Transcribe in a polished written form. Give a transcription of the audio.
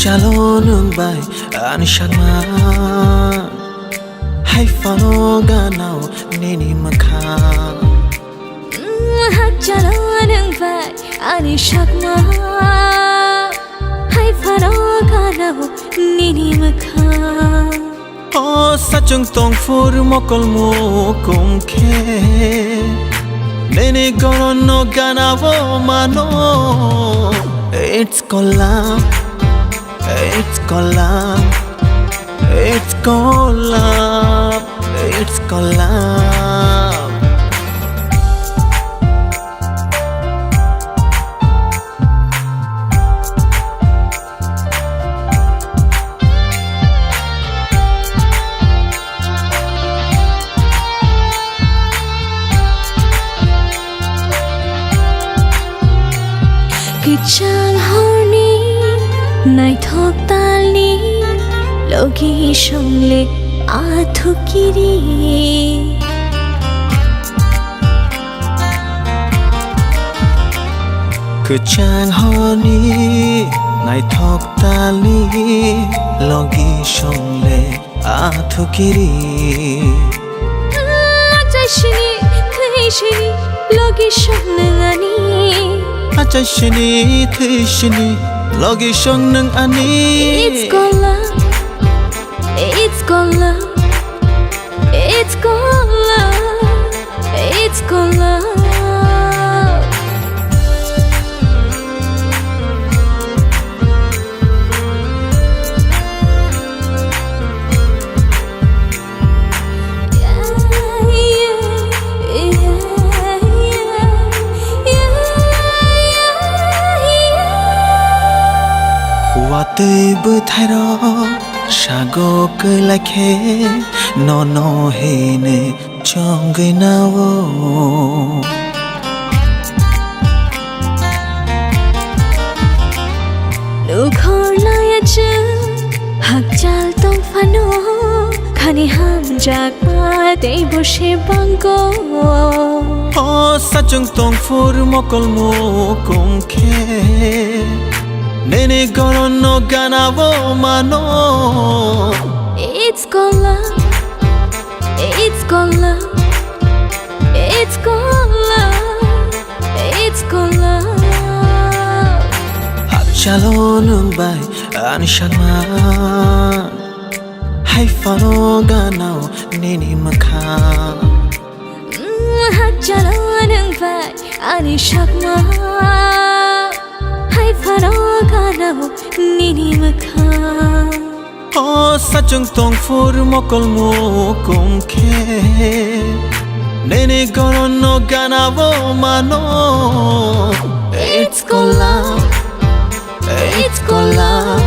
Calo nung bay ani shagman Hai fano ganao nini makha Calo nung bay ani shagman Hai fano ganao nini makha O sachung tong fur mokol mo kum khe Nini goron no ganao mano It's collab It's collab, it's collab, it's collab. Kichal horny, night hawk tali, logi shongle athukiri. Kuchang honi, night hawk tali, logi shongle athukiri. Achashini, khishini, logi shongle ani. Achashini, khishini, logi shongle ani. It's collab, it's collab, it's collab, it's collab. Tui bư thay đó sago cười lại khé no he ne trong người nào lu khor lai chứ hak chal tong phano khani ham jak ma te boshe bango o sachung tong fur mokol mo kum khe Nene goron no ganavo mano It's collab, it's collab, it's collab, it's collab. Chalo nung bay ani shagman Hai fano ganao nini makha Chalo nung bay ani shagman Hai fano ganao nini makha O sachung tong fur mokol mo kum khe Nene goron no ganavo mano It's collab, it's collab,